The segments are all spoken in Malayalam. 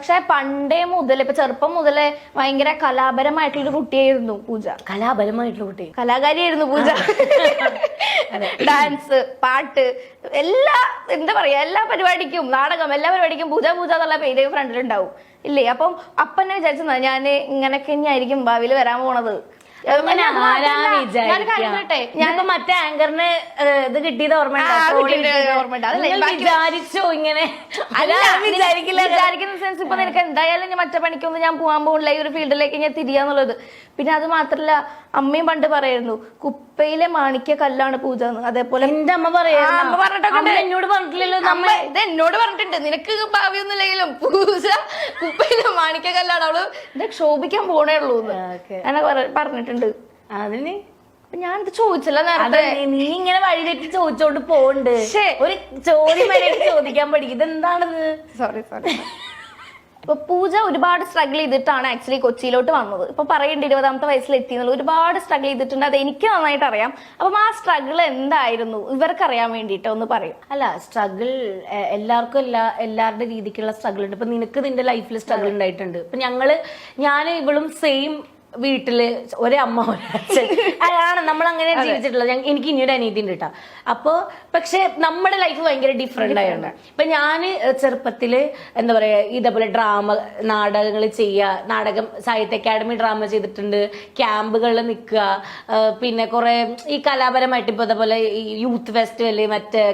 പക്ഷെ പണ്ടേ മുതൽ ഇപ്പൊ ചെറുപ്പം മുതലേ ഭയങ്കര കലാപരമായിട്ടുള്ളൊരു കുട്ടിയായിരുന്നു പൂജ. കലാപരമായിട്ടുള്ള കുട്ടി, കലാകാരിയായിരുന്നു പൂജ. ഡാൻസ്, പാട്ട്, എല്ലാ എന്താ പറയാ, എല്ലാ പരിപാടിക്കും, നാടകം, എല്ലാ പരിപാടിക്കും പൂജ പൂജ എന്നുള്ള പേര് ഫ്രണ്ടിലുണ്ടാവും ഇല്ലേ. അപ്പം അപ്പന്നെ വിചാരിച്ചതാ ഞാൻ ഇങ്ങനൊക്കെ തന്നെയായിരിക്കും ഭാവിയിൽ വരാൻ പോണത്. ഞാനിപ്പോ മറ്റേ ആങ്കറിന് ഇത് കിട്ടിയത് ഓർമ്മയുണ്ട്. വിചാരിച്ചോ ഇങ്ങനെ? വിചാരിക്കുന്ന സെൻസ് ഇപ്പൊ നിനക്ക് എന്തായാലും ഞാൻ മറ്റേ പണിക്കൊന്നും ഞാൻ പോകാൻ പോകില്ല, ഈ ഒരു ഫീൽഡിലേക്ക് ഞാൻ തിരിയാന്നുള്ളത്. പിന്നെ അത് മാത്രല്ല, അമ്മയും പണ്ട് പറയായിരുന്നു കുപ്പയിലെ മാണിക്യ കല്ലാണ് പൂജ എന്ന്. അതേപോലെ എന്റെ അമ്മ പറയാ, എന്നോട് പറഞ്ഞിട്ടില്ലല്ലോ. ഇത് എന്നോട് പറഞ്ഞിട്ടുണ്ട്, നിനക്ക് ഭാവിയൊന്നും ഇല്ലെങ്കിലും പൂജ കുപ്പയിലെ മാണിക്യ കല്ലാണ്, അവള് ക്ഷോഭിക്കാൻ പോണേ ഉള്ളൂ എന്ന് പറഞ്ഞിട്ടുണ്ട്. അതിന് ഞാനിത് ചോദിച്ചില്ല നേരത്തെ. നീ ഇങ്ങനെ വഴിതെറ്റി ചോദിച്ചോണ്ട് പോണ്ട്. ഒരു ചോദ്യം വരെ ചോദിക്കാൻ പഠിക്കും. ഇതെന്താണിത്? സോറി. ഇപ്പൊ പൂജ ഒരുപാട് സ്ട്രഗിൾ ചെയ്തിട്ടാണ് ആക്ച്വലി കൊച്ചിയിലോട്ട് വന്നത്. ഇപ്പൊ പറയേണ്ട 20ാമത്തെ വയസ്സിൽ എത്തിയെന്നുള്ള ഒരുപാട് സ്ട്രഗിൾ ചെയ്തിട്ടുണ്ട്. അത് എനിക്ക് നന്നായിട്ട് അറിയാം. അപ്പം ആ സ്ട്രഗിൾ എന്തായിരുന്നു ഇവർക്ക് അറിയാൻ വേണ്ടിയിട്ട് ഒന്ന് പറയും. അല്ല, സ്ട്രഗിൾ എല്ലാവർക്കും എല്ലാവരുടെ രീതിക്കുള്ള സ്ട്രഗിൾ ഉണ്ട്. ഇപ്പൊ നിനക്ക് നിന്റെ ലൈഫിൽ സ്ട്രഗിൾ ഉണ്ടായിട്ടുണ്ട്. ഇപ്പൊ ഞാൻ ഇവളും സെയിം വീട്ടില് ഒരമ്മ ഒരച്ഛൻ ആണ്, നമ്മൾ അങ്ങനെ ജീവിച്ചിട്ടുള്ളത്. എനിക്ക് ഇനിയൊരു അനീതി ഉണ്ട് കേട്ടോ. അപ്പൊ പക്ഷെ നമ്മുടെ ലൈഫ് ഭയങ്കര ഡിഫറെന്റ് ആയിരുന്നു. ഇപ്പൊ ഞാൻ ചെറുപ്പത്തില് എന്താ പറയാ, ഇതേപോലെ നാടകങ്ങൾ ചെയ്യുക, നാടകം സാഹിത്യ അക്കാദമി ഡ്രാമ ചെയ്തിട്ടുണ്ട്, ക്യാമ്പുകളിൽ നിൽക്കുക, പിന്നെ കുറെ ഈ കലാപരമായിട്ട് ഇപ്പൊ ഇതേപോലെ ഈ യൂത്ത് ഫെസ്റ്റിവല്, മറ്റ്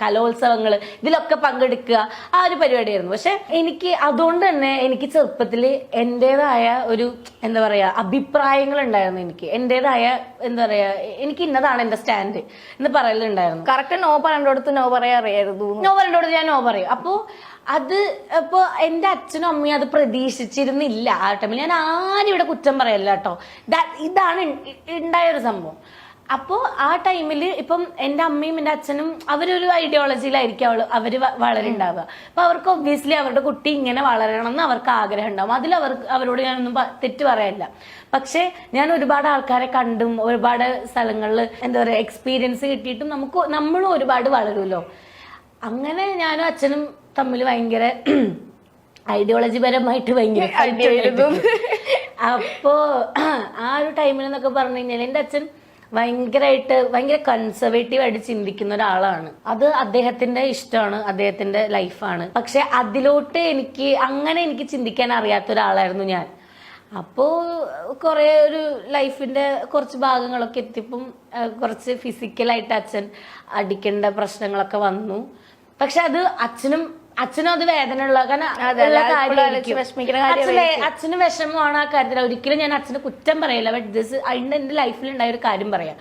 കലോത്സവങ്ങൾ, ഇതിലൊക്കെ പങ്കെടുക്കുക, ആ ഒരു പരിപാടിയായിരുന്നു. പക്ഷെ എനിക്ക് അതുകൊണ്ട് തന്നെ എനിക്ക് ചെറുപ്പത്തില് എന്റേതായ ഒരു എന്താ പറയാ അഭിപ്രായങ്ങൾ ഉണ്ടായിരുന്നു. എനിക്ക് എന്റേതായ എന്താ പറയാ, എനിക്ക് ഇന്നതാണ് എന്റെ സ്റ്റാൻഡ് എന്ന് പറയലുണ്ടായിരുന്നു. കറക്റ്റ് നോ പറയേണ്ടടുത്ത് നോ പറയാ അറിയായിരുന്നു. നോ പറയേണ്ടടുത്ത് ഞാൻ നോ പറയും. അപ്പോ അത് ഇപ്പൊ എന്റെ അച്ഛനും അമ്മയും അത് പ്രതീക്ഷിച്ചിരുന്നില്ല ആ ടൈമിൽ. ഞാൻ ആരും ഇവിടെ കുറ്റം പറയല്ല കേട്ടോ. ഇതാണ് ഉണ്ടായൊരു സംഭവം. അപ്പോൾ ആ ടൈമിൽ ഇപ്പം എൻ്റെ അമ്മയും എൻ്റെ അച്ഛനും അവരൊരു ഐഡിയോളജിയിലായിരിക്കും അവര് വളരുണ്ടാവുക. അപ്പൊ അവർക്ക് ഒബ്വിയസ്ലി അവരുടെ കുട്ടി ഇങ്ങനെ വളരണം എന്ന് അവർക്ക് ആഗ്രഹം ഉണ്ടാവും. അതിൽ അവരോട് ഞാനൊന്നും തെറ്റ് പറയല്ല. പക്ഷെ ഞാൻ ഒരുപാട് ആൾക്കാരെ കണ്ടും ഒരുപാട് സ്ഥലങ്ങളിൽ എന്താ പറയുക എക്സ്പീരിയൻസ് കിട്ടിയിട്ടും നമ്മളും ഒരുപാട് വളരുമല്ലോ. അങ്ങനെ ഞാനും അച്ഛനും തമ്മിൽ ഭയങ്കര ഐഡിയോളജി പരമായിട്ട് ഭയങ്കര അപ്പോ ആ ഒരു ടൈമിൽ എന്നൊക്കെ പറഞ്ഞു കഴിഞ്ഞാൽ എൻ്റെ അച്ഛൻ ഭയങ്കര കൺസർവേറ്റീവ് ആയിട്ട് ചിന്തിക്കുന്ന ഒരാളാണ്. അത് അദ്ദേഹത്തിന്റെ ഇഷ്ടമാണ്, അദ്ദേഹത്തിന്റെ ലൈഫാണ്. പക്ഷെ അതിലോട്ട് എനിക്ക് ചിന്തിക്കാൻ അറിയാത്ത ഒരാളായിരുന്നു ഞാൻ. അപ്പോ കുറെ ഒരു ലൈഫിന്റെ കുറച്ച് ഭാഗങ്ങളൊക്കെ എത്തിയപ്പം കുറച്ച് ഫിസിക്കലായിട്ട് അച്ഛൻ അടിക്കേണ്ട പ്രശ്നങ്ങളൊക്കെ വന്നു. പക്ഷെ അത് അച്ഛനും അത് വേദന ഉള്ള അച്ഛന് വിഷമമാണ് ആ കാര്യത്തിൽ. ഒരിക്കലും ഞാൻ അച്ഛന് കുറ്റം പറയില്ല. ബട്ട് എന്റെ ലൈഫിൽ ഉണ്ടായ ഒരു കാര്യം പറയാം.